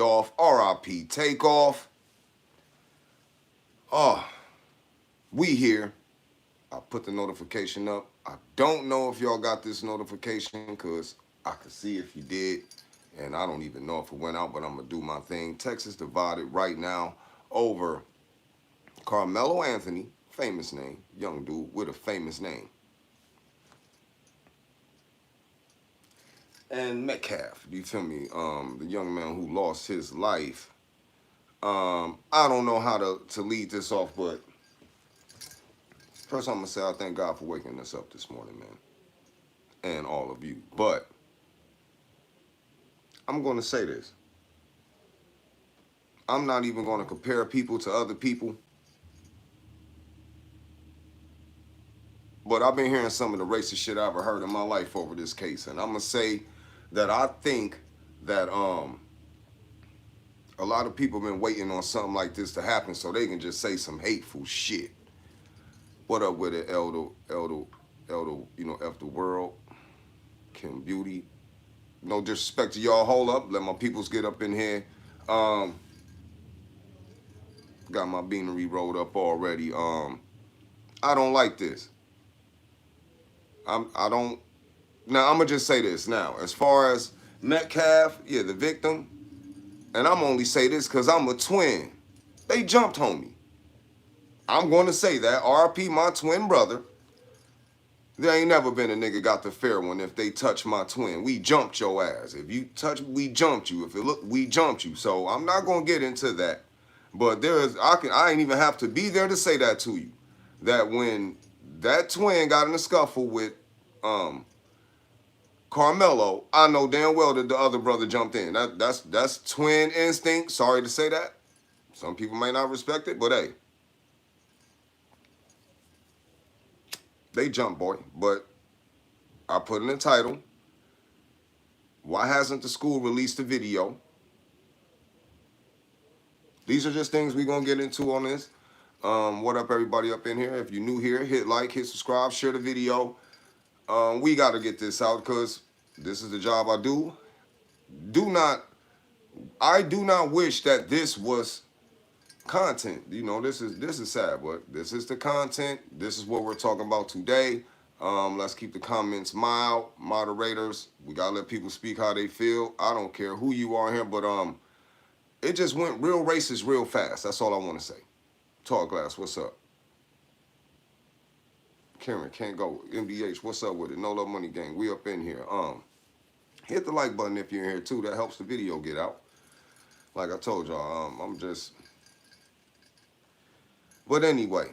Dolph, R.I.P. Takeoff. Oh, we here. I put the notification up. I don't know if y'all got this notification because I could see if you did. And I don't even know if it went out, but I'm going to do my thing. Texas divided right now over Carmelo Anthony, famous name, young dude with a famous name, and Metcalf. Do you feel me? The young man who lost his life. I don't know how to lead this off, but first I'm going to say I thank God for waking us up this morning, man, and all of you. But I'm going to say this. I'm not even going to compare people to other people. But I've been hearing some of the racist shit I've ever heard in my life over this case. And I'm going to say that I think that a lot of people have been waiting on something like this to happen so they can just say some hateful shit. What up with it, Elder, you know, F the world, Kim Beauty. No disrespect to y'all. Hold up. Let my peoples get up in here. Got my beanery rolled up already. I don't like this. I don't. Now, I'm going to just say this now. As far as Metcalf, yeah, the victim, and I'm only say this because I'm a twin. They jumped homie. I'm going to say that. RP, my twin brother. There ain't never been a nigga got the fair one if they touch my twin. We jumped your ass. If you touch, we jumped you. If it look, we jumped you. So I'm not going to get into that. But there is, I ain't even have to be there to say that to you. That when that twin got in a scuffle with Carmelo, I know damn well that the other brother jumped in. That's twin instinct. Sorry to say that. Some people may not respect it, but hey. They jumped, boy. But I put in the title. Why hasn't the school released a video? These are just things we're going to get into on this. What up, everybody up in here? If you're new here, hit like, hit subscribe, share the video. We got to get this out because this is the job I do. I do not wish that this was content. You know, this is sad, but this is the content. This is what we're talking about today. Let's keep the comments mild. Moderators, we got to let people speak how they feel. I don't care who you are here, but it just went real racist real fast. That's all I want to say. Tall Glass, what's up? Karen, can't go. MDH, what's up with it? No Love Money Gang, we up in here. Hit the like button if you're in here too. That helps the video get out. Like I told y'all, I'm just... But anyway,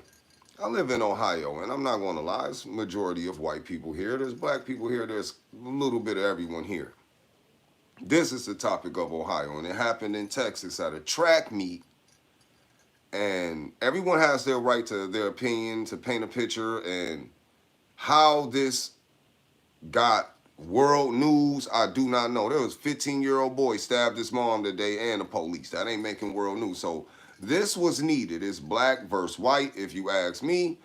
I live in Ohio, and I'm not going to lie. It's a majority of white people here. There's black people here. There's a little bit of everyone here. This is the topic of Ohio, and it happened in Texas at a track meet. And everyone has their right to their opinion, to paint a picture, and how this got world news, I do not know. There was a 15-year-old boy stabbed his mom today and the police. That ain't making world news. So this was needed. It's black versus white, if you ask me.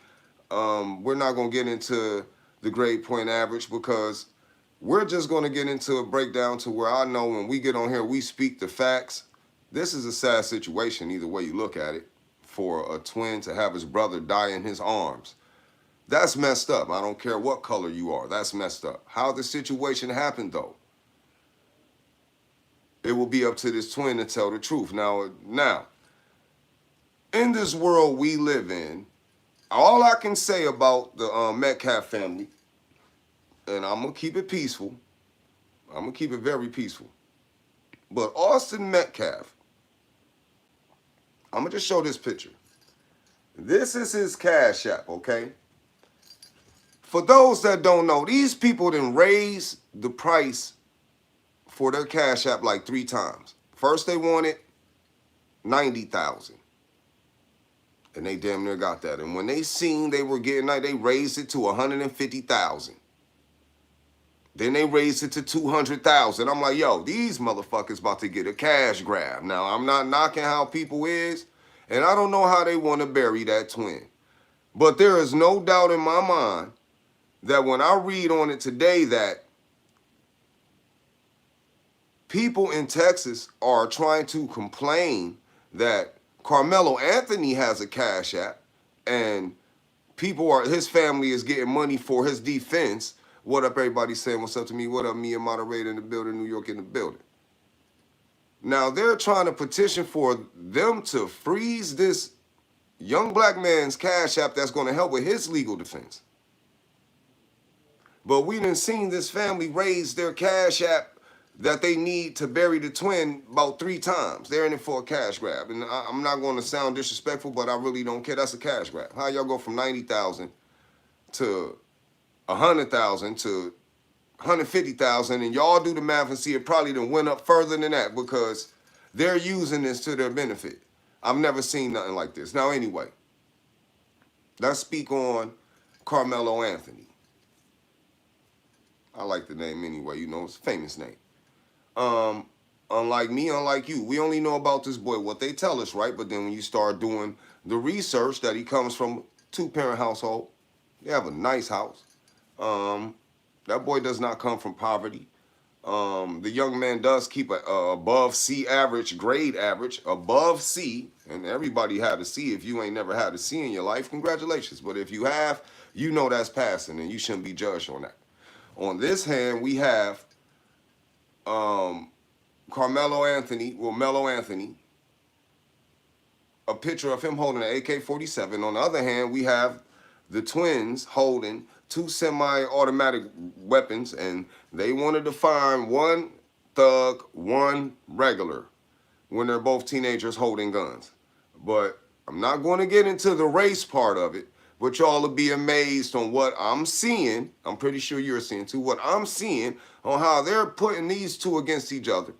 We're not going to get into the grade point average because we're just going to get into a breakdown to where I know when we get on here, we speak the facts. This is a sad situation, either way you look at it, for a twin to have his brother die in his arms. That's messed up. I don't care what color you are. That's messed up. How the situation happened, though, it will be up to this twin to tell the truth. Now, in this world we live in, all I can say about the Metcalf family, and I'm going to keep it peaceful. I'm going to keep it very peaceful. But Austin Metcalf, I'm going to just show this picture. This is his Cash App, okay? For those that don't know, these people didn't raise the price for their Cash App like 3 times. First they wanted $90,000. And they damn near got that. And when they seen they were getting that, they raised it to $150,000. Then they raised it to $200,000. I'm like, yo, these motherfuckers about to get a cash grab. Now, I'm not knocking how people is, and I don't know how they want to bury that twin. But there is no doubt in my mind that when I read on it today that people in Texas are trying to complain that Carmelo Anthony has a Cash App and his family is getting money for his defense. What up, everybody saying what's up to me? What up, me and moderator in the building, New York in the building. Now they're trying to petition for them to freeze this young black man's Cash App that's going to help with his legal defense. But we done seen this family raise their Cash App that they need to bury the twin about 3 times. They're in it for a cash grab. And I'm not going to sound disrespectful, but I really don't care. That's a cash grab. How y'all go from 90,000 to 100,000 to 150,000, and y'all do the math and see it probably done went up further than that because they're using this to their benefit. I've never seen nothing like this. Now, anyway, let's speak on Carmelo Anthony. I like the name anyway. You know, it's a famous name. Unlike me, unlike you, we only know about this boy what they tell us, right? But then when you start doing the research that he comes from a 2-parent household, they have a nice house. That boy does not come from poverty. The young man does keep a above C average, grade average, above C, and everybody had a C. If you ain't never had a C in your life, congratulations. But if you have, you know that's passing, and you shouldn't be judged on that. On this hand, we have Melo Anthony, a picture of him holding an AK-47. On the other hand, we have the twins holding 2 semi-automatic weapons, and they wanted to find one thug, one regular, when they're both teenagers holding guns. But I'm not going to get into the race part of it, but y'all will be amazed on what I'm seeing. I'm pretty sure you're seeing too. What I'm seeing on how they're putting these two against each other,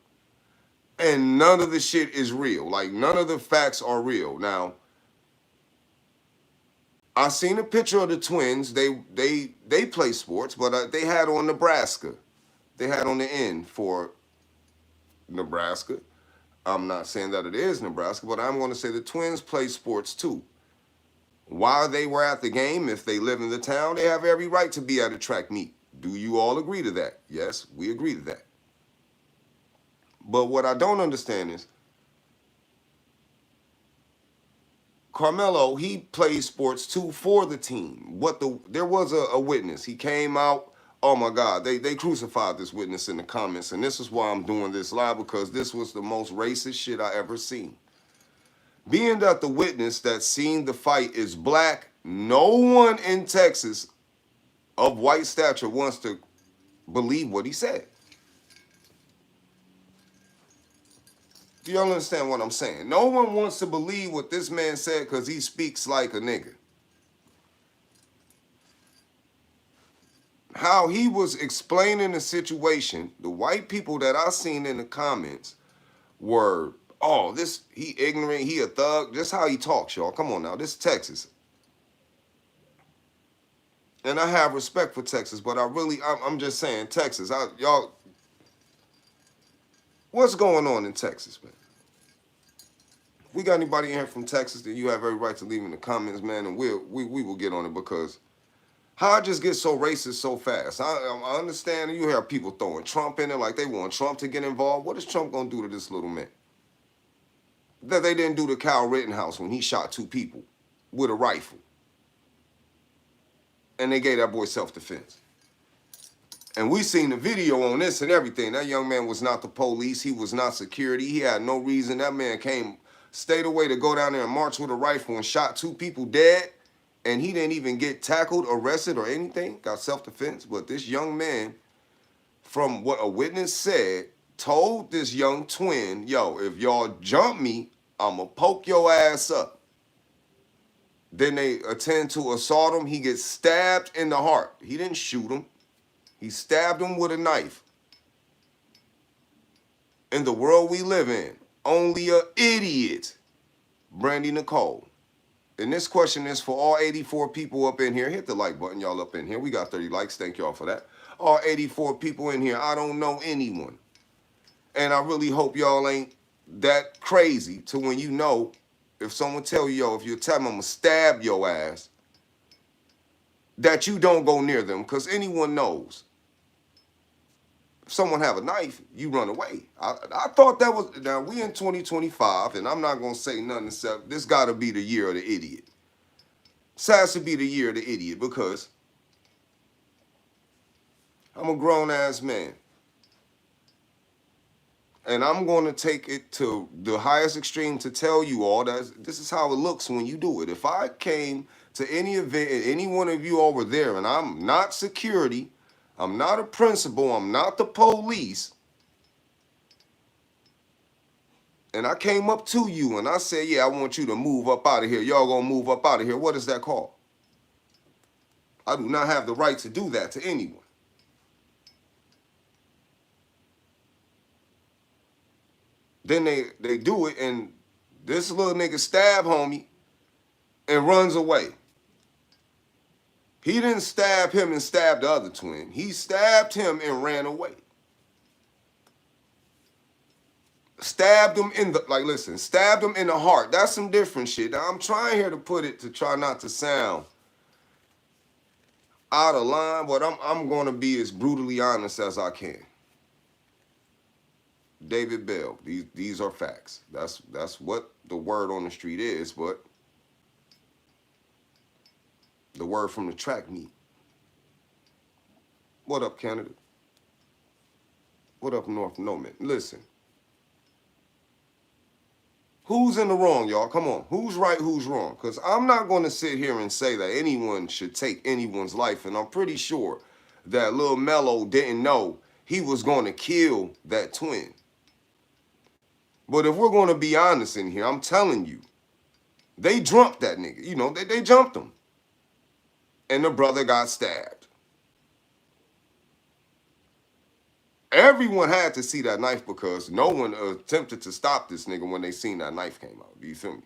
and none of the shit is real. Like, none of the facts are real. Now, I seen a picture of the twins. They play sports, but they had on Nebraska. They had on the end for Nebraska. I'm not saying that it is Nebraska, but I'm going to say the twins play sports too. While they were at the game, if they live in the town, they have every right to be at a track meet. Do you all agree to that? Yes, we agree to that. But what I don't understand is, Carmelo, he plays sports too for the team. There was a witness. He came out. Oh my God, they crucified this witness in the comments, and this is why I'm doing this live, because this was the most racist shit I ever seen. Being that the witness that seen the fight is black, no one in Texas of white stature wants to believe what he said. Do y'all understand what I'm saying? No one wants to believe what this man said because he speaks like a nigga. How he was explaining the situation, the white people that I seen in the comments were, oh, he ignorant, he a thug. This how he talks, y'all. Come on now, this is Texas. And I have respect for Texas, but I'm just saying, Texas, y'all, what's going on in Texas, man? If we got anybody in here from Texas, then you have every right to leave in the comments, man, and we will get on it, because how I just get so racist so fast. I understand you hear people throwing Trump in there like they want Trump to get involved. What is Trump going to do to this little man? That they didn't do to Kyle Rittenhouse when he shot 2 people with a rifle. And they gave that boy self-defense. And we seen the video on this and everything. That young man was not the police. He was not security. He had no reason. That man stayed away to go down there and march with a rifle and shot 2 people dead. And he didn't even get tackled, arrested, or anything. Got self-defense. But this young man, from what a witness said, told this young twin, yo, if y'all jump me, I'm going to poke your ass up. Then they attempt to assault him. He gets stabbed in the heart. He didn't shoot him. He stabbed him with a knife. In the world we live in, only an idiot, Brandy Nicole. And this question is for all 84 people up in here. Hit the like button, y'all up in here. We got 30 likes. Thank y'all for that. All 84 people in here. I don't know anyone. And I really hope y'all ain't that crazy to when you know, if someone tell you, yo, if you tell them I'm going to stab your ass, that you don't go near them, because anyone knows. If someone have a knife, you run away. I thought that was, now we in 2025, and I'm not gonna say nothing except this gotta be the year of the idiot. This has to be the year of the idiot because I'm a grown ass man. And I'm going to take it to the highest extreme to tell you all that this is how it looks when you do it. If I came to any event and any one of you all were there and I'm not security, I'm not a principal, I'm not the police, and I came up to you and I said, yeah, I want you to move up out of here. Y'all gonna move up out of here. What is that called? I do not have the right to do that to anyone. Then they do it and this little nigga stab homie and runs away. He didn't stab him and stab the other twin. He stabbed him and ran away. Stabbed him in the, like, listen, stabbed him in the heart. That's some different shit. Now, I'm trying here to put it to try not to sound out of line, but I'm going to be as brutally honest as I can. David Bell, these are facts. That's what the word on the street is, but the word from the track meet. What up, Canada? What up, North Norman? Listen. Who's in the wrong, y'all? Come on. Who's right, who's wrong? Because I'm not going to sit here and say that anyone should take anyone's life. And I'm pretty sure that Lil Mello didn't know he was going to kill that twin. But if we're going to be honest in here, I'm telling you, they jumped that nigga. You know, they jumped him. And the brother got stabbed. Everyone had to see that knife because no one attempted to stop this nigga when they seen that knife came out. Do you feel me?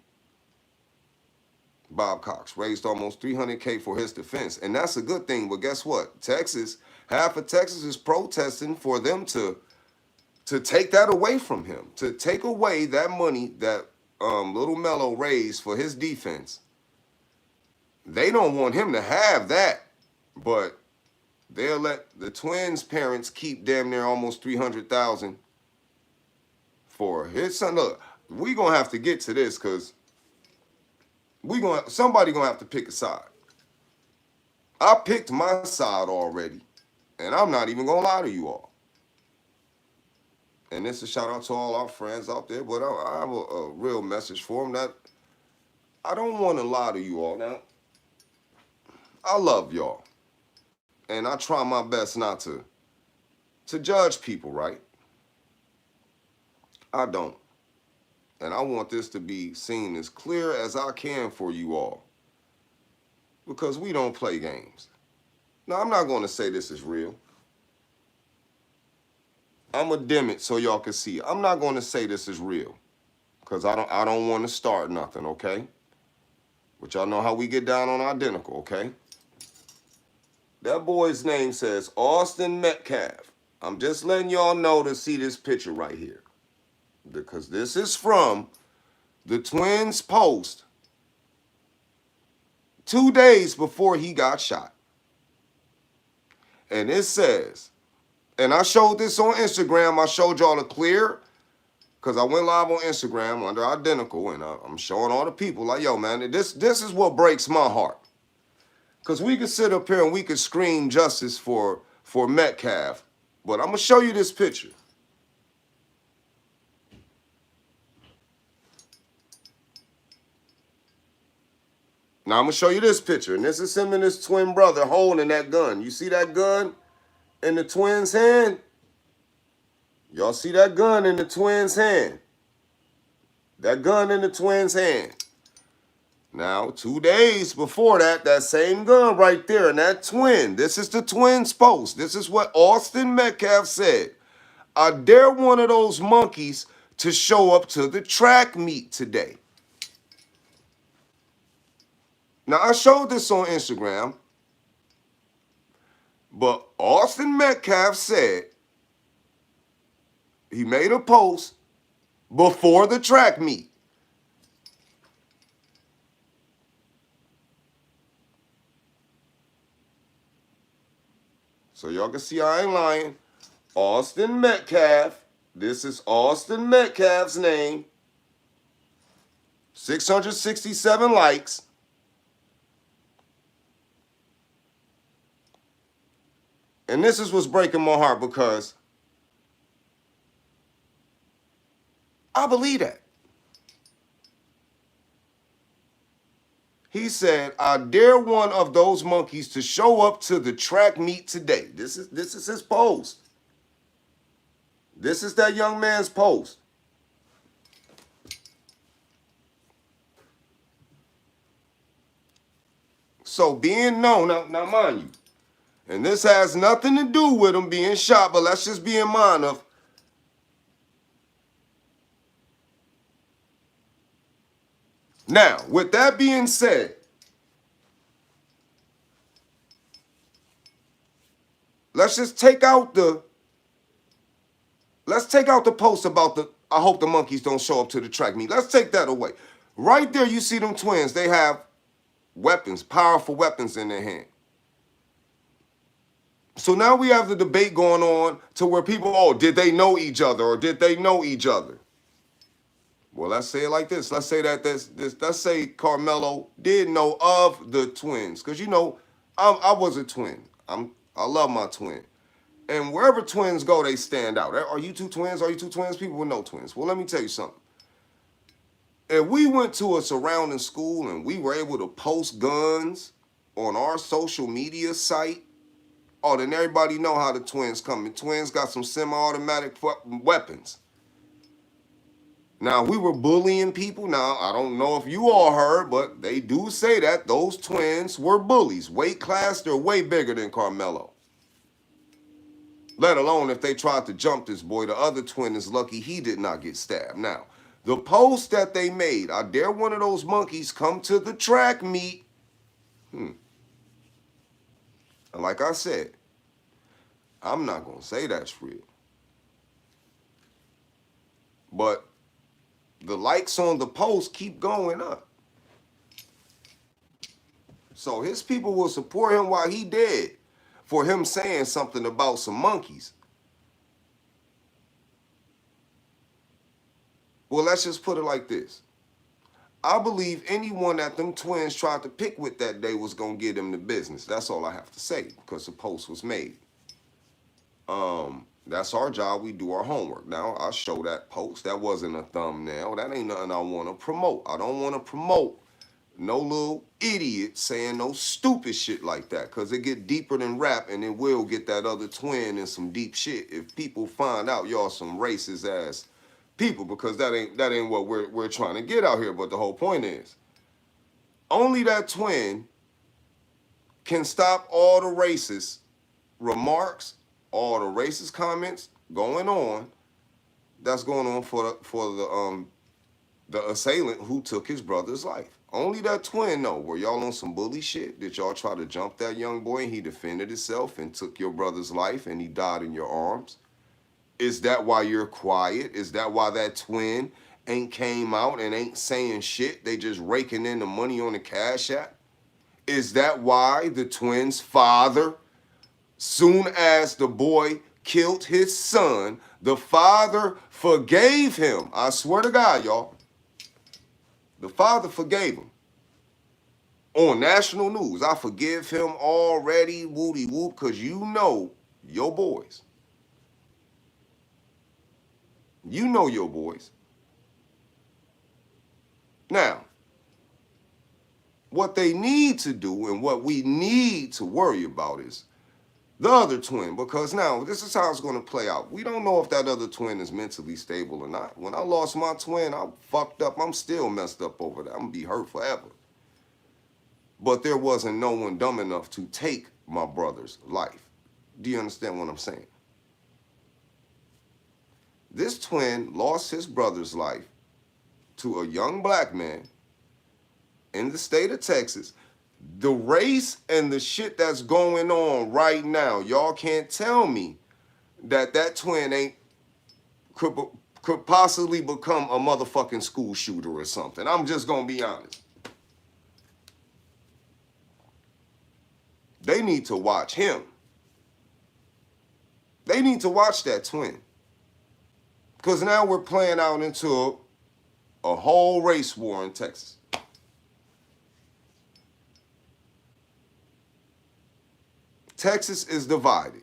Bob Cox raised almost $300K for his defense. And that's a good thing. But guess what? Texas, half of Texas is protesting for them to take that away from him. To take away that money that Little Mello raised for his defense. They don't want him to have that. But they'll let the twins' parents keep damn near almost $300,000 for his son. Look, we gonna have to get to this because somebody gonna have to pick a side. I picked my side already, and I'm not even gonna lie to you all. And this is a shout out to all our friends out there, but I have a real message for them that I don't want to lie to you all. Now, I love y'all. And I try my best not to judge people, right? I don't. And I want this to be seen as clear as I can for you all. Because we don't play games. Now, I'm not going to say this is real. I'm going to dim it so y'all can see. I'm not going to say this is real. Because I don't want to start nothing, okay? But y'all know how we get down on identical, okay? That boy's name says Austin Metcalf. I'm just letting y'all know to see this picture right here. Because this is from the twins' post 2 days before he got shot. And it says, and I showed this on Instagram. I showed y'all a clear, because I went live on Instagram under identical, and I'm showing all the people like, yo, man, this is what breaks my heart. Because we could sit up here and we could scream justice for Metcalf. But I'm going to show you this picture. Now I'm going to show you this picture. And this is him and his twin brother holding that gun. You see that gun in the twins' hand? Y'all see that gun in the twins' hand? That gun in the twins' hand. Now, 2 days before that, that same gun right there and that twin, this is the twins' post. This is what Austin Metcalf said. I dare one of those monkeys to show up to the track meet today. Now, I showed this on Instagram, but Austin Metcalf said he made a post before the track meet. So y'all can see I ain't lying. Austin Metcalf. This is Austin Metcalf's name. 667 likes. And this is what's breaking my heart because I believe that. He said, I dare one of those monkeys to show up to the track meet today. This is his post. This is that young man's post. So being known, now mind you, and this has nothing to do with him being shot, but let's just be in mind of, now, with that being said, let's take out the post about the, I hope the monkeys don't show up to the track meet. Let's take that away. Right there, you see them twins. They have weapons, powerful weapons in their hand. So now we have the debate going on to where people, oh, did they know each other or did they know each other? Well, let's say it like this. Let's say that let's say Carmelo did know of the twins. Because, you know, I was a twin. I love my twin. And wherever twins go, they stand out. Are you two twins? Are you two twins? People with no twins. Well, let me tell you something. If we went to a surrounding school and we were able to post guns on our social media site, oh, then everybody know how the twins come. The twins got some semi-automatic weapons. Now, we were bullying people. Now, I don't know if you all heard, but they do say that those twins were bullies. Weight class, they're way bigger than Carmelo. Let alone if they tried to jump this boy. The other twin is lucky he did not get stabbed. Now, the post that they made, I dare one of those monkeys come to the track meet. And like I said, I'm not going to say that's real. But the likes on the post keep going up. So his people will support him while he dead for him saying something about some monkeys. Well, let's just put it like this. I believe anyone that them twins tried to pick with that day was going to get him the business. That's all I have to say because the post was made. That's our job. We do our homework. Now, I'll show that post. That wasn't a thumbnail. That ain't nothing I want to promote. I don't want to promote no little idiot saying no stupid shit like that because it get deeper than rap and it will get that other twin in some deep shit if people find out y'all some racist ass people because that ain't what we're trying to get out here. But the whole point is only that twin can stop all the racist remarks, all the racist comments going on that's going on for the assailant who took his brother's life. Only that twin know. Were y'all on some bully shit? Did y'all try to jump that young boy and he defended himself and took your brother's life and he died in your arms? Is that why you're quiet? Is that why that twin ain't came out and ain't saying shit? They just raking in the money on the Cash App? Is that why the twin's father, soon as the boy killed his son, the father forgave him? I swear to God, y'all. The father forgave him. On national news, I forgive him already, woody whoop, because you know your boys. You know your boys. Now, what they need to do and what we need to worry about is the other twin, because now this is how it's going to play out. We don't know if that other twin is mentally stable or not. When I lost my twin, I fucked up. I'm still messed up over that. I'm going to be hurt forever. But there wasn't no one dumb enough to take my brother's life. Do you understand what I'm saying? This twin lost his brother's life to a young black man in the state of Texas. The race and the shit that's going on right now, y'all can't tell me that twin could possibly become a motherfucking school shooter or something. I'm just gonna be honest. They need to watch him. They need to watch that twin. Because now we're playing out into a whole race war in Texas. Texas is divided.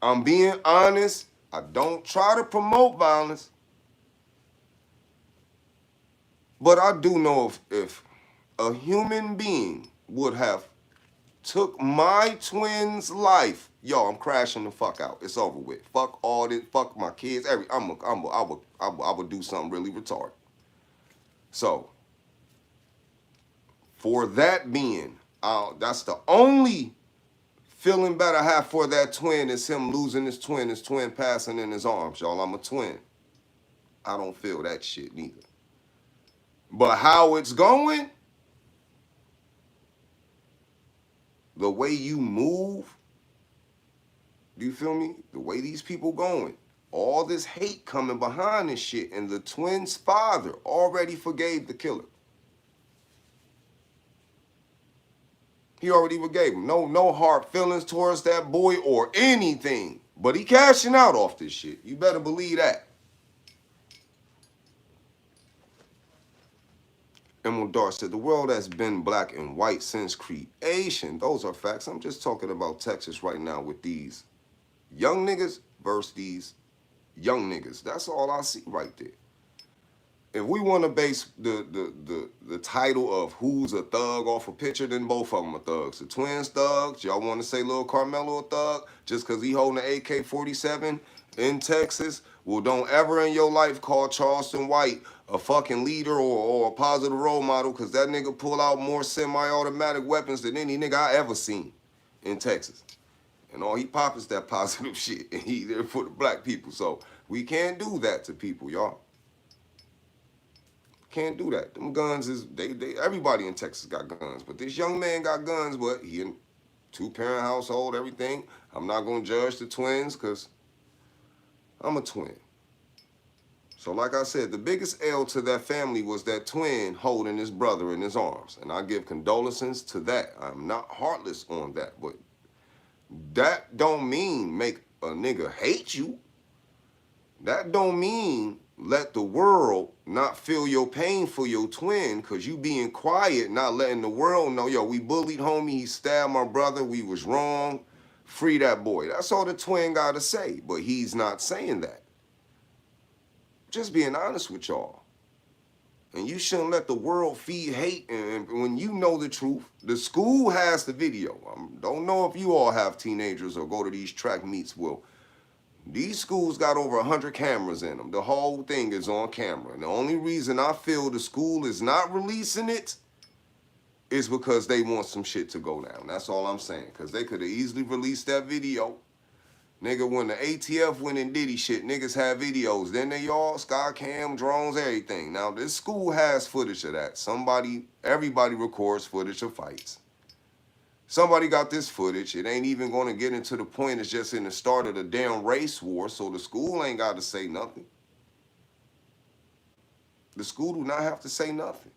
I'm being honest. I don't try to promote violence. But I do know if a human being would have took my twin's life, yo, I'm crashing the fuck out. It's over with. Fuck all this. Fuck my kids. I would do something really retarded. So, for that being, that's the only feeling bad I have for that twin is him losing his twin passing in his arms, y'all. I'm a twin. I don't feel that shit neither. But how it's going, the way you move, do you feel me? The way these people going, all this hate coming behind this shit, and the twin's father already forgave the killer. He already forgave him. No hard feelings towards that boy or anything. But he cashing out off this shit. You better believe that. Emerald Dart said, the world has been black and white since creation. Those are facts. I'm just talking about Texas right now with these young niggas versus these young niggas. That's all I see right there. If we want to base the title of who's a thug off a picture, then both of them are thugs. The twins thugs. Y'all want to say Lil Carmelo a thug just because he holding an AK-47 in Texas? Well, don't ever in your life call Charleston White a fucking leader or a positive role model, because that nigga pull out more semi-automatic weapons than any nigga I ever seen in Texas. And all he pop is that positive shit. And he there for the black people. So we can't do that to people, y'all. Can't do that. Them guns is, everybody in Texas got guns. But this young man got guns, but he in two-parent household, everything. I'm not going to judge the twins because I'm a twin. So like I said, the biggest L to that family was that twin holding his brother in his arms. And I give condolences to that. I'm not heartless on that. But that don't mean make a nigga hate you. That don't mean let the world not feel your pain for your twin because you being quiet, not letting the world know, yo, we bullied homie, he stabbed my brother, we was wrong, free that boy. That's all the twin got to say, but he's not saying that. Just being honest with y'all. And you shouldn't let the world feed hate. And when you know the truth, the school has the video. Don't know if you all have teenagers or go to these track meets. Well, these schools got over 100 cameras in them. The whole thing is on camera. And the only reason I feel the school is not releasing it is because they want some shit to go down. That's all I'm saying. Because they could have easily released that video. Nigga, when the ATF went and did shit, niggas had videos. Then they all, sky cam, drones, everything. Now, this school has footage of that. Everybody records footage of fights. Somebody got this footage. It ain't even going to get into the point. It's just in the start of the damn race war, so the school ain't got to say nothing. The school do not have to say nothing.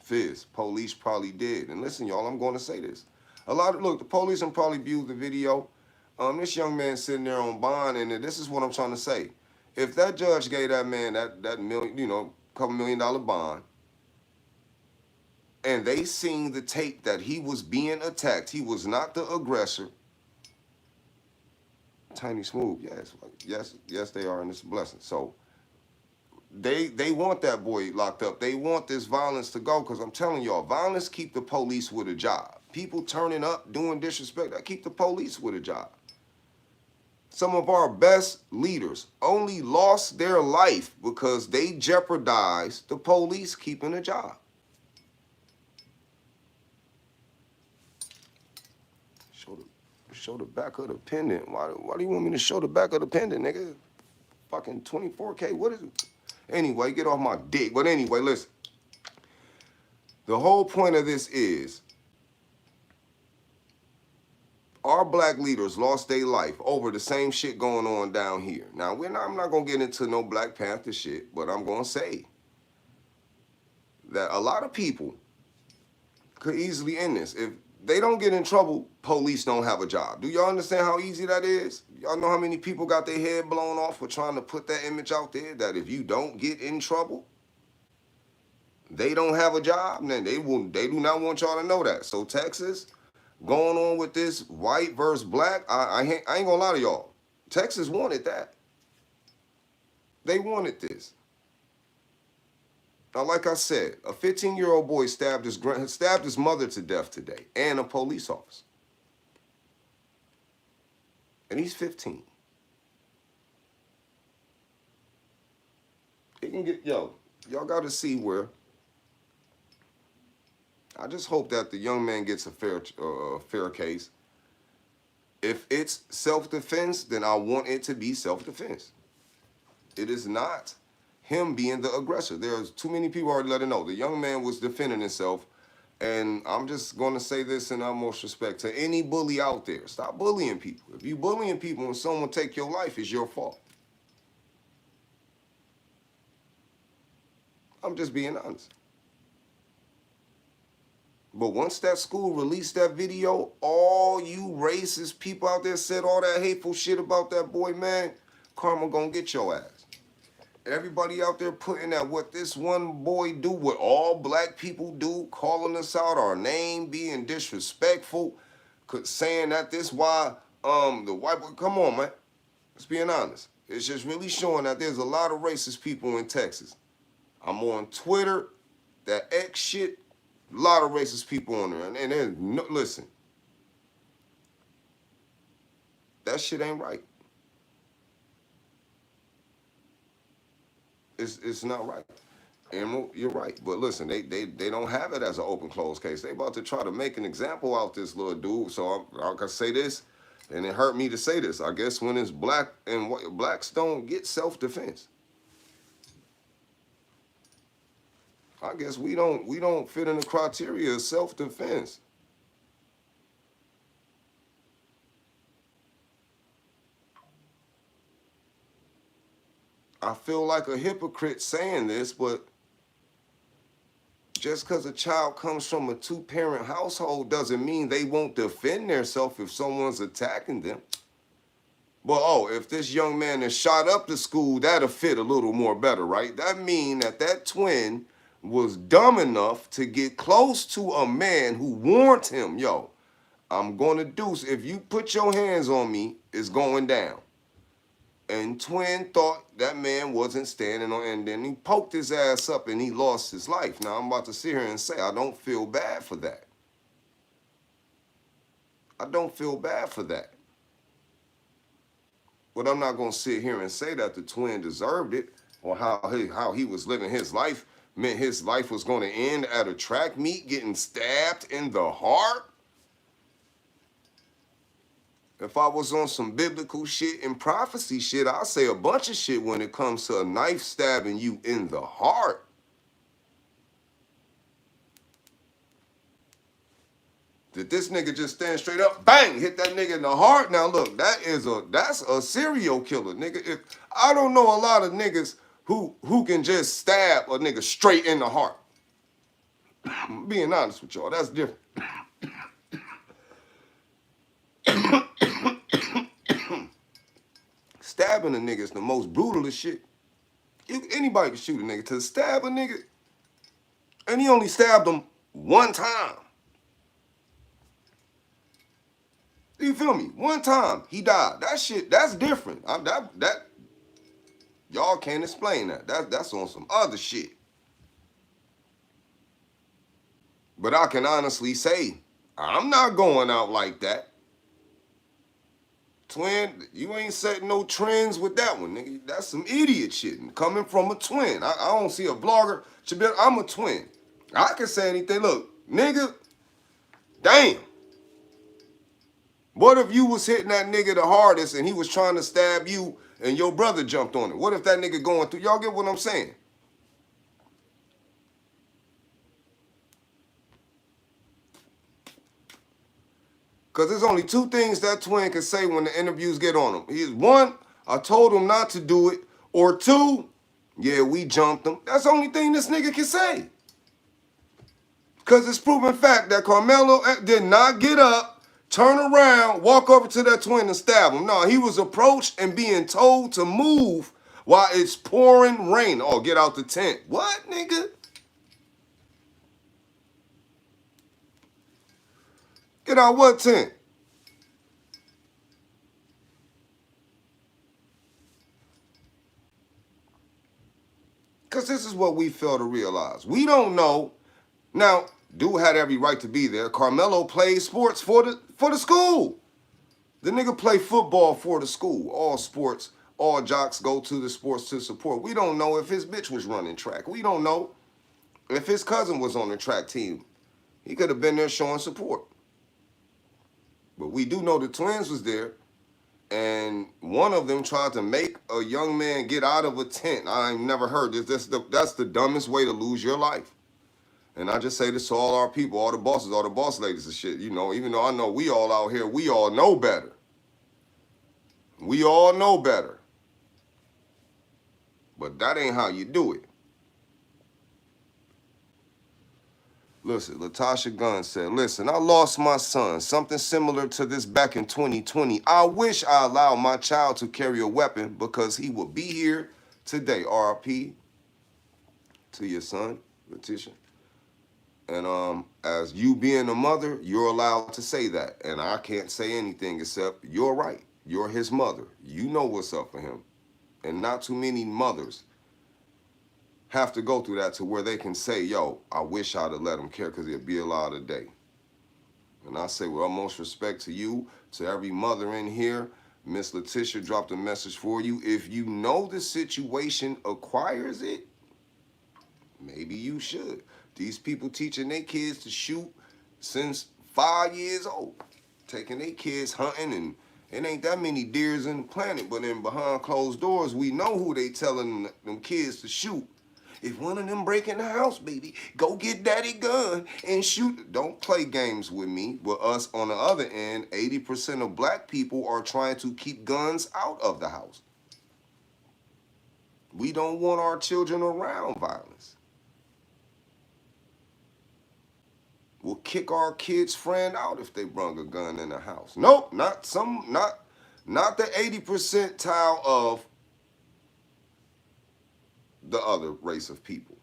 Fizz, police probably did. And listen, y'all, I'm going to say this. Look, the police have probably viewed the video. This young man sitting there on bond, and this is what I'm trying to say. If that judge gave that man that million, couple $1 million bond, and they seen the tape that he was being attacked, he was not the aggressor. Tiny Smooth, yes, they are, and it's a blessing. So they want that boy locked up. They want this violence to go, because I'm telling y'all, violence keep the police with a job. People turning up, doing disrespect, that keep the police with a job. Some of our best leaders only lost their life because they jeopardized the police keeping a job. Show the back of the pendant. Why do you want me to show the back of the pendant, nigga? Fucking 24K, what is it? Anyway, get off my dick. But anyway, listen. The whole point of this is our black leaders lost their life over the same shit going on down here. Now, I'm not going to get into no Black Panther shit, but I'm going to say that a lot of people could easily end this. If they don't get in trouble, police don't have a job. Do y'all understand how easy that is? Y'all know how many people got their head blown off for trying to put that image out there that if you don't get in trouble, they don't have a job? Then they do not want y'all to know that. So Texas, going on with this white versus black, I ain't gonna lie to y'all. Texas wanted that. They wanted this. Now, like I said, a 15-year-old boy stabbed his mother to death today, and a police officer. And he's 15. It can get, y'all got to see where. I just hope that the young man gets a fair case. If it's self-defense, then I want it to be self-defense. It is not him being the aggressor. There's too many people already let it know. The young man was defending himself. And I'm just going to say this in utmost respect to any bully out there. Stop bullying people. If you bullying people and someone take your life, it's your fault. I'm just being honest. But once that school released that video, all you racist people out there said all that hateful shit about that boy, man, karma gonna get your ass. Everybody out there putting that what this one boy do, what all black people do, calling us out our name, being disrespectful, saying that this why the white boy, come on, man. Let's be honest. It's just really showing that there's a lot of racist people in Texas. I'm on Twitter, that X shit, a lot of racist people on there. And then, no, listen, that shit ain't right. It's not right. Emerald, you're right. But listen, they don't have it as an open close case. They about to try to make an example out this little dude. So I can say this, and it hurt me to say this. I guess when it's black and white, blacks don't get self-defense. I guess we don't fit in the criteria of self-defense. I feel like a hypocrite saying this, but just because a child comes from a two-parent household doesn't mean they won't defend themselves if someone's attacking them. But, if this young man is shot up to school, that'll fit a little more better, right? That mean that twin was dumb enough to get close to a man who warned him, yo, I'm going to do, if you put your hands on me, it's going down. And twin thought that man wasn't standing on, and then he poked his ass up and he lost his life. Now, I'm about to sit here and say I don't feel bad for that. I don't feel bad for that. But I'm not going to sit here and say that the twin deserved it or how he was living his life meant his life was going to end at a track meet getting stabbed in the heart. If I was on some biblical shit and prophecy shit, I'll say a bunch of shit when it comes to a knife stabbing you in the heart. Did this nigga just stand straight up, bang, hit that nigga in the heart? Now look, that's a serial killer, nigga. If I don't know a lot of niggas who can just stab a nigga straight in the heart. I'm being honest with y'all, that's different. Stabbing a nigga is the most brutalest shit. Anybody can shoot a nigga. To stab a nigga, and he only stabbed him one time. You feel me? One time, he died. That shit, that's different. Y'all can't explain that. That's on some other shit. But I can honestly say, I'm not going out like that. Twin, you ain't setting no trends with that one, nigga. That's some idiot shit coming from a twin. I don't see a blogger. I'm a twin. I can say anything. Look, nigga, damn. What if you was hitting that nigga the hardest and he was trying to stab you and your brother jumped on it? What if that nigga going through? Y'all get what I'm saying? Because there's only two things that twin can say when the interviews get on him. He's one, I told him not to do it. Or two, yeah, we jumped him. That's the only thing this nigga can say. Because it's proven fact that Carmelo did not get up, turn around, walk over to that twin and stab him. No, he was approached and being told to move while it's pouring rain. Oh, get out the tent. What, nigga? Get out what tent? Because this is what we fail to realize. We don't know. Now, dude had every right to be there. Carmelo played sports for the school. The nigga play football for the school. All sports, all jocks go to the sports to support. We don't know if his bitch was running track. We don't know if his cousin was on the track team. He could have been there showing support. But we do know the twins was there. And one of them tried to make a young man get out of a tent. I ain't never heard this. That's the dumbest way to lose your life. And I just say this to all our people, all the bosses, all the boss ladies and shit. You know, even though I know we all out here, we all know better. We all know better. But that ain't how you do it. Listen, Latasha Gunn said, listen, I lost my son. Something similar to this back in 2020. I wish I allowed my child to carry a weapon because he would be here today. RIP to your son, Letitia. And as you being a mother, you're allowed to say that. And I can't say anything except you're right. You're his mother. You know what's up for him. And not too many mothers have to go through that to where they can say, yo, I wish I'd have let him care because it'd be a lot of day. And I say with utmost respect to you, to every mother in here, Miss Letitia dropped a message for you. If you know the situation acquires it, maybe you should. These people teaching their kids to shoot since 5 years old, taking their kids hunting, and it ain't that many deers in the planet, but in behind closed doors, we know who they telling them kids to shoot. If one of them break in the house, baby, go get daddy gun and shoot. Don't play games with me. With us on the other end, 80% of black people are trying to keep guns out of the house. We don't want our children around violence. We'll kick our kid's friend out if they bring a gun in the house. Nope, not the 80% percentile of the other race of people.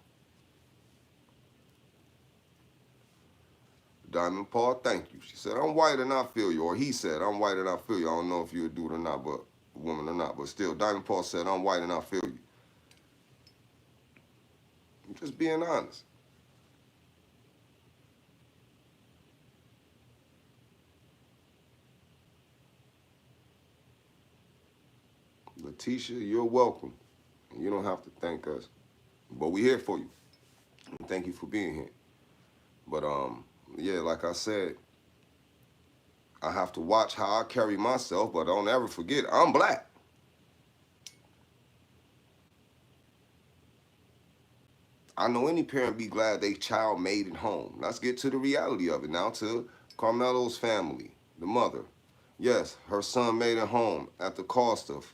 Diamond Paul, thank you. She said, I'm white and I feel you. Or he said, I'm white and I feel you. I don't know if you're a dude or not, but a woman or not. But still, Diamond Paul said, I'm white and I feel you. I'm just being honest. Letitia, you're welcome. You don't have to thank us. But we're here for you. And thank you for being here. But yeah, like I said, I have to watch how I carry myself, but don't ever forget, I'm black. I know any parent be glad their child made it home. Let's get to the reality of it now, to Carmelo's family, the mother. Yes, her son made it home at the cost of,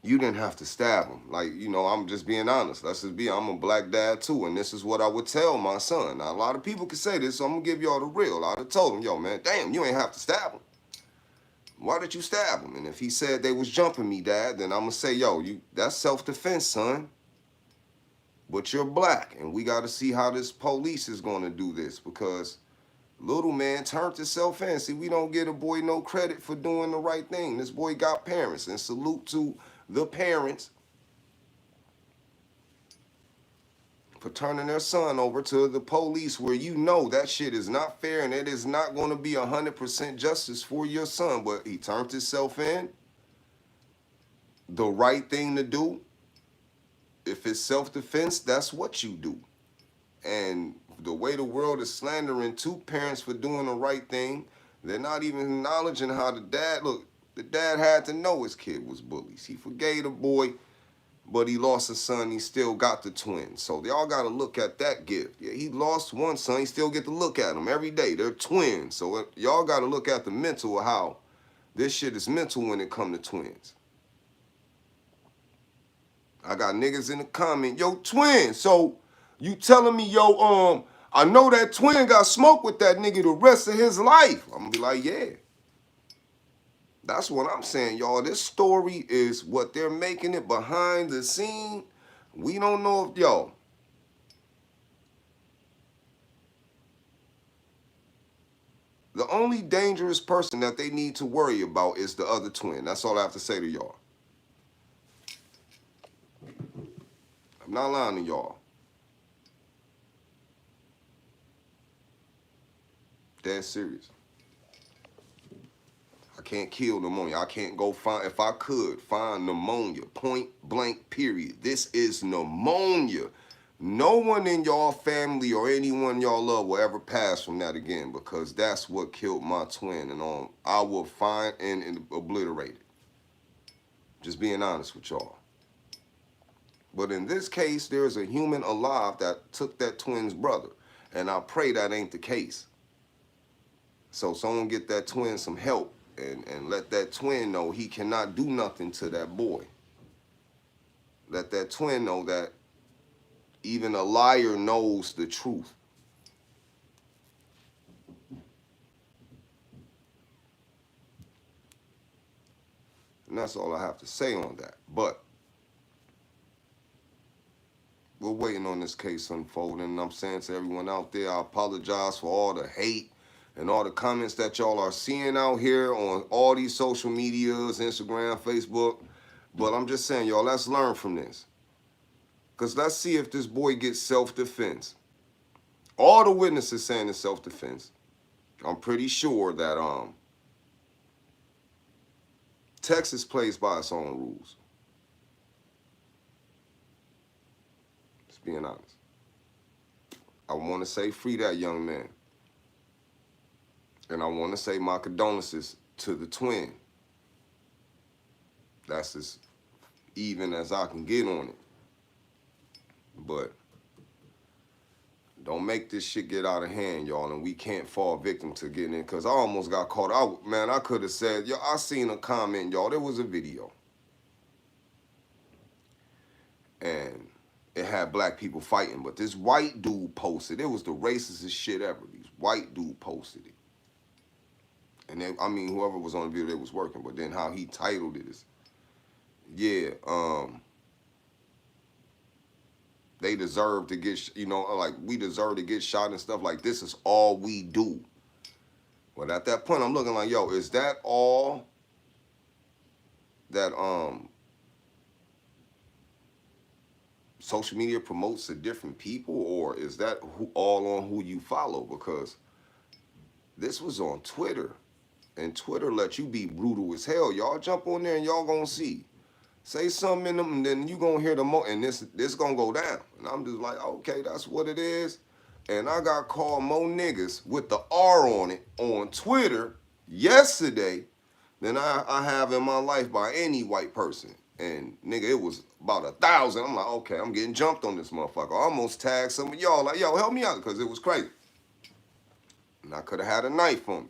you didn't have to stab him. Like, you know, I'm just being honest. Let's just be, I'm a black dad too, and this is what I would tell my son. Now, a lot of people can say this, so I'm gonna give y'all the real. I'd have told him, yo, man, damn, you ain't have to stab him. Why did you stab him? And if he said they was jumping me, Dad, then I'm gonna say, yo, that's self-defense, son. But you're black, and we gotta see how this police is gonna do this, because little man turned himself in. See, we don't give a boy no credit for doing the right thing. This boy got parents, and salute to the parents for turning their son over to the police, where you know that shit is not fair and it is not going to be 100% justice for your son. But he turned himself in. The right thing to do. If it's self-defense, that's what you do. And the way the world is slandering two parents for doing the right thing, they're not even acknowledging how the dad had to know his kid was bullies. He forgave the boy, but he lost a son. He still got the twins. So they all got to look at that gift. Yeah, he lost one son. He still get to look at them every day. They're twins. So y'all got to look at the mental of how this shit is mental when it come to twins. I got niggas in the comment, yo, twins. So You telling me, yo, I know that twin got smoked with that nigga the rest of his life. I'm gonna be like, yeah. That's what I'm saying, y'all. This story is what they're making it behind the scene. We don't know if, yo, the only dangerous person that they need to worry about is the other twin. That's all I have to say to y'all. I'm not lying to y'all. Dead serious. I can't kill pneumonia. I can't go find, if I could, find pneumonia. Point blank, period. This is pneumonia. No one in y'all family or anyone y'all love will ever pass from that again, because that's what killed my twin. And I will find and obliterate it. Just being honest with y'all. But in this case, there's a human alive that took that twin's brother. And I pray that ain't the case. So someone get that twin some help and let that twin know he cannot do nothing to that boy. Let that twin know that even a liar knows the truth. And that's all I have to say on that. But we're waiting on this case unfolding. And I'm saying to everyone out there, I apologize for all the hate and all the comments that y'all are seeing out here on all these social medias, Instagram, Facebook. But I'm just saying, y'all, let's learn from this. Because let's see if this boy gets self-defense. All the witnesses saying it's self-defense. I'm pretty sure that Texas plays by its own rules. Just being honest. I want to say free that young man. And I want to say my condolences to the twin. That's as even as I can get on it. But don't make this shit get out of hand, y'all, and we can't fall victim to getting in, because I almost got caught out. Man, I could have said, yo, I seen a comment, y'all. There was a video. And it had black people fighting, but this white dude posted. It was the racistest shit ever. These white dude posted it. And then, I mean, whoever was on the video, they was working. But then how he titled it is, yeah, they deserve to get, like we deserve to get shot and stuff. Like, this is all we do. But at that point, I'm looking like, yo, is that all that social media promotes to different people, or is that all on who you follow? Because this was on Twitter, and Twitter let you be brutal as hell. Y'all jump on there and y'all gonna see. Say something in them, and then you gonna hear the and this gonna go down. And I'm just like, okay, that's what it is. And I got called more niggas with the R on it on Twitter yesterday than I have in my life by any white person. And nigga, it was about 1,000. I'm like, okay, I'm getting jumped on this motherfucker. I almost tagged some of y'all like, yo, help me out, because it was crazy. And I could have had a knife on me.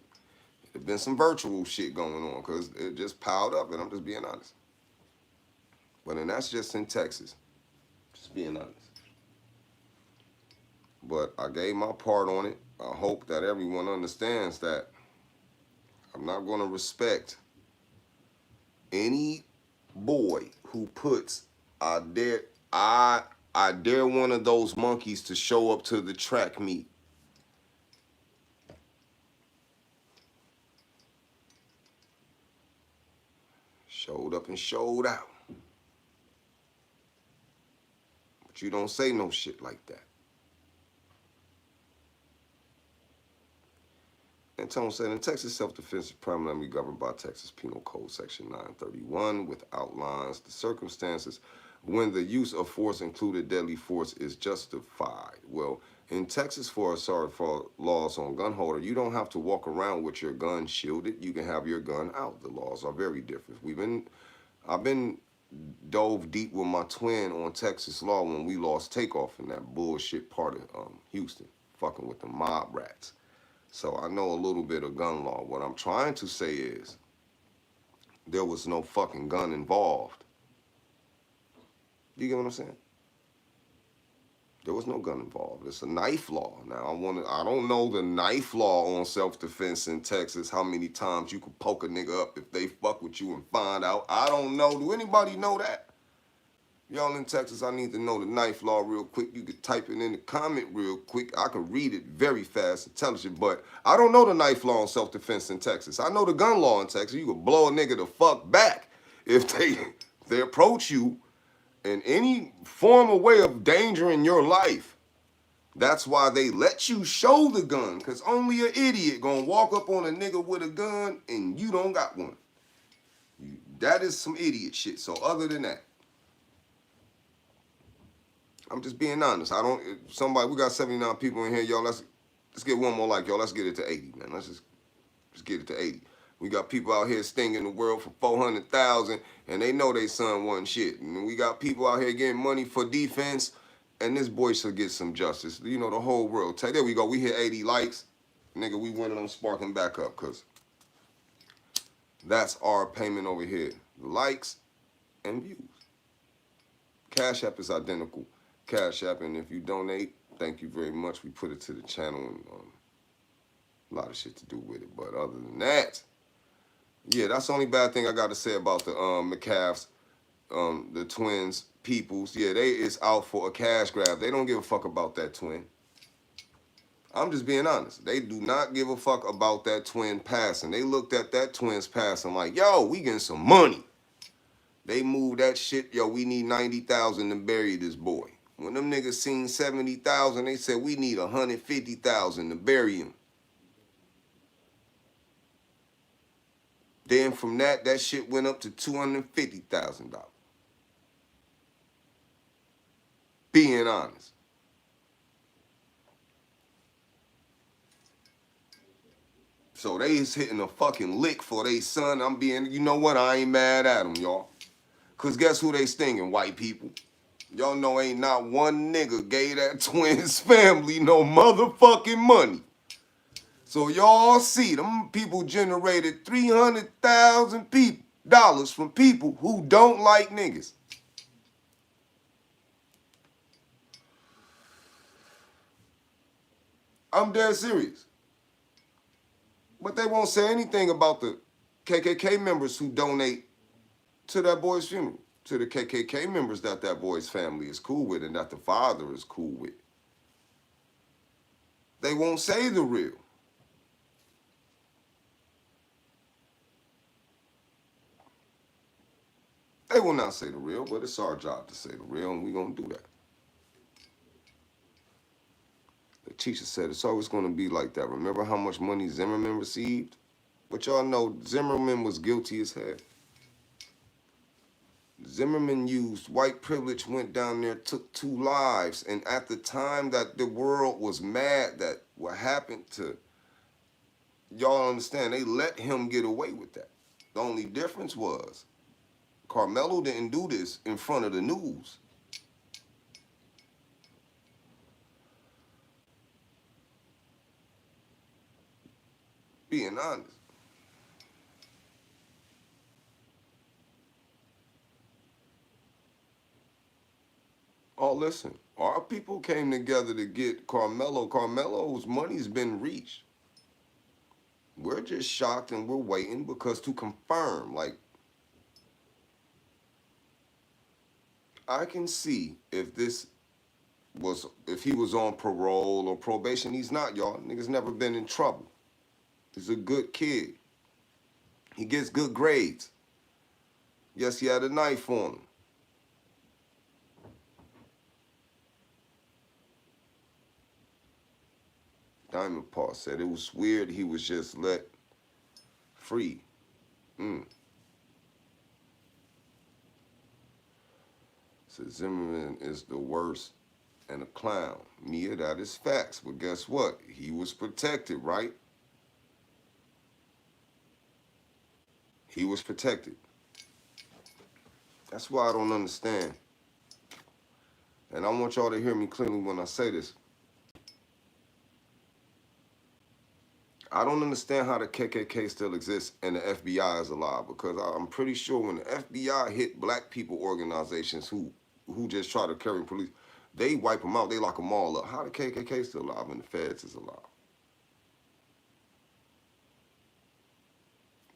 There's been some virtual shit going on because it just piled up, and I'm just being honest. But then that's just in Texas. Just being honest. But I gave my part on it. I hope that everyone understands that I'm not going to respect any boy who puts I dare one of those monkeys to show up to the track meet. Showed up and showed out. But you don't say no shit like that. And Tone said, in Texas, self-defense is primarily governed by Texas Penal Code Section 931, which outlines the circumstances when the use of force, included deadly force, is justified. Well, in Texas, for laws on gun holder, you don't have to walk around with your gun shielded. You can have your gun out. The laws are very different. I've been dove deep with my twin on Texas law when we lost Takeoff in that bullshit part of Houston, fucking with the mob rats. So I know a little bit of gun law. What I'm trying to say is there was no fucking gun involved. You get what I'm saying? There was no gun involved. It's a knife law. Now I don't know the knife law on self-defense in Texas, how many times you could poke a nigga up if they fuck with you and find out. I don't know. Do anybody know that? Y'all in Texas, I need to know the knife law real quick. You could type it in the comment real quick. I can read it very fast, intelligent, but I don't know the knife law on self-defense in Texas. I know the gun law in Texas. You could blow a nigga the fuck back if they approach you in any form or way of danger in your life. That's why they let you show the gun, because only an idiot gonna walk up on a nigga with a gun and you don't got one. That is some idiot shit. So other than that, I'm just being honest. We got 79 people in here, y'all. Let's get one more like, y'all. Let's get it to 80, man. Let's get it to 80. We got people out here stinging the world for 400,000, and they know they son wasn't shit. And we got people out here getting money for defense, and this boy should get some justice. You know, the whole world. There we go. We hit 80 likes. Nigga, we winning them sparking back up, because that's our payment over here. Likes and views. Cash App is identical. Cash App, and if you donate, thank you very much. We put it to the channel, and a lot of shit to do with it. But other than that, yeah, that's the only bad thing I got to say about the McCaffs, the twins, Peoples. Yeah, they is out for a cash grab. They don't give a fuck about that twin. I'm just being honest. They do not give a fuck about that twin passing. They looked at that twins passing like, yo, we getting some money. They moved that shit, yo, we need 90,000 to bury this boy. When them niggas seen 70,000, they said we need 150,000 to bury him. Then from that shit went up to $250,000. Being honest. So they is hitting a fucking lick for they son. You know what? I ain't mad at them, y'all. Because guess who they stinging? White people. Y'all know ain't not one nigga gave that twins family no motherfucking money. So y'all see, them people generated $300,000 from people who don't like niggas. I'm dead serious. But they won't say anything about the KKK members who donate to that boy's funeral. To the KKK members that boy's family is cool with and that the father is cool with. They won't say the real. They will not say the real, but it's our job to say the real, and we're going to do that. The teacher said it's always going to be like that. Remember how much money Zimmerman received? But y'all know Zimmerman was guilty as hell. Zimmerman used white privilege, went down there, took 2 lives. And at the time that the world was mad that what happened to, y'all understand, they let him get away with that. The only difference was Carmelo didn't do this in front of the news. Being honest. Oh, listen, our people came together to get Carmelo. Carmelo's money's been reached. We're just shocked and we're waiting because to confirm, like, I can see if he was on parole or probation. He's not, y'all. Nigga's never been in trouble. He's a good kid. He gets good grades. Yes, he had a knife on him. Diamond Paw said it was weird he was just let free. Said Zimmerman is the worst and a clown. Mia, that is facts. But guess what? He was protected, right? He was protected. That's why I don't understand. And I want y'all to hear me clearly when I say this. I don't understand how the KKK still exists and the FBI is alive, because I'm pretty sure when the FBI hit black people organizations who just try to carry police, They wipe them out. They lock them all up. How the KKK still alive and the feds is alive?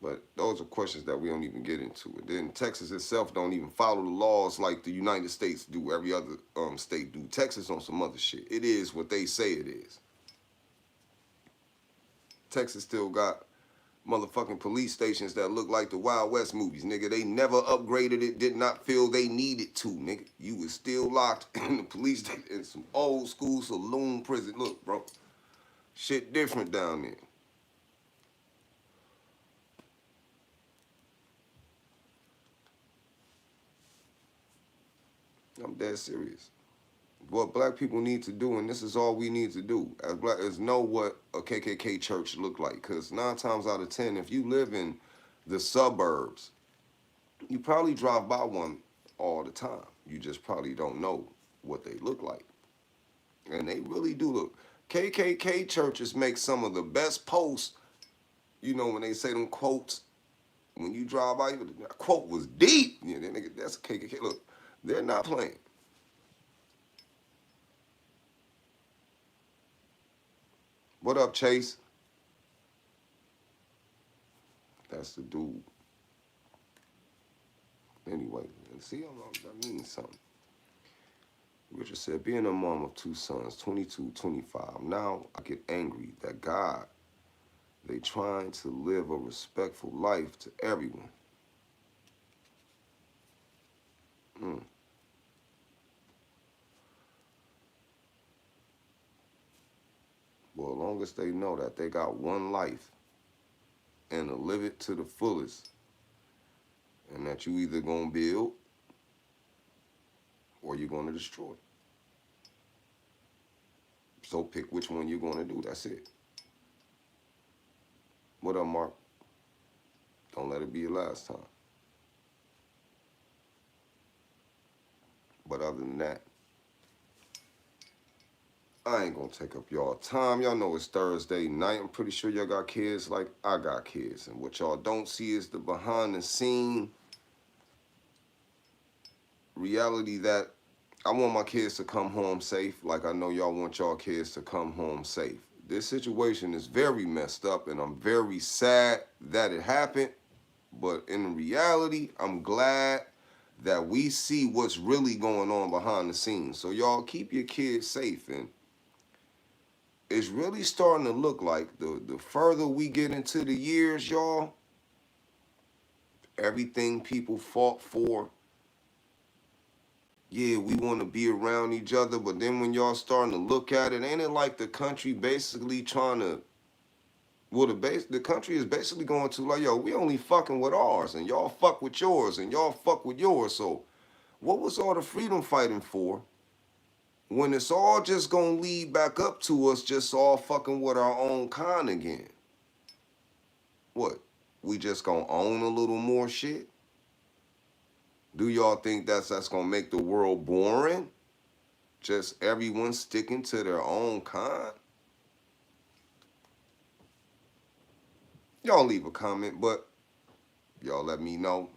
But those are questions that we don't even get into. And then Texas itself don't even follow the laws like the United States do, every other state do. Texas on some other shit. It is what they say it is. Texas still got motherfucking police stations that look like the Wild West movies, nigga. They never upgraded it, did not feel they needed to, nigga. You was still locked in the police station in some old school saloon prison. Look, bro, shit different down there. I'm dead serious. What black people need to do, and this is all we need to do as black, is know what a KKK church look like. Because 9 times out of 10, if you live in the suburbs, you probably drive by one all the time. You just probably don't know what they look like. And they really do look. KKK churches make some of the best posts, you know, when they say them quotes. When you drive by, that quote was deep. Yeah, that's a KKK. Look, they're not playing. What up, Chase? That's the dude. Anyway, see, that means something. Richard said, being a mom of 2 sons, 22, 25, now I get angry that God, they trying to live a respectful life to everyone. Well, as long as they know that they got one life and to live it to the fullest, and that you either gonna build or you're gonna destroy. So pick which one you're gonna do. That's it. What up, Mark? Don't let it be your last time. But other than that, I ain't gonna take up y'all time. Y'all know it's Thursday night. I'm pretty sure y'all got kids like I got kids. And what y'all don't see is the behind the scene reality that I want my kids to come home safe, like I know y'all want y'all kids to come home safe. This situation is very messed up, and I'm very sad that it happened. But in reality, I'm glad that we see what's really going on behind the scenes. So y'all keep your kids safe. And it's really starting to look like the further we get into the years, y'all, everything people fought for, yeah, we want to be around each other, but then when y'all starting to look at it, ain't it like the country basically trying to, well, the country is basically going to like, yo, we only fucking with ours, and y'all fuck with yours, and y'all fuck with yours. So what was all the freedom fighting for when it's all just going to lead back up to us just all fucking with our own kind again? What? We just going to own a little more shit? Do y'all think that's going to make the world boring? Just everyone sticking to their own kind? Y'all leave a comment, but y'all let me know.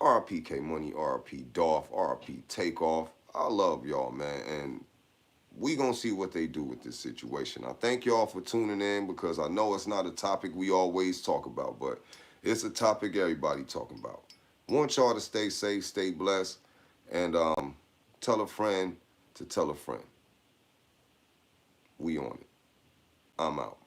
RP K Money, RP Dolph, RP Takeoff. I love y'all, man, and we gonna see what they do with this situation. I thank y'all for tuning in because I know it's not a topic we always talk about, but it's a topic everybody talking about. Want y'all to stay safe, stay blessed, and tell a friend to tell a friend. We on it. I'm out.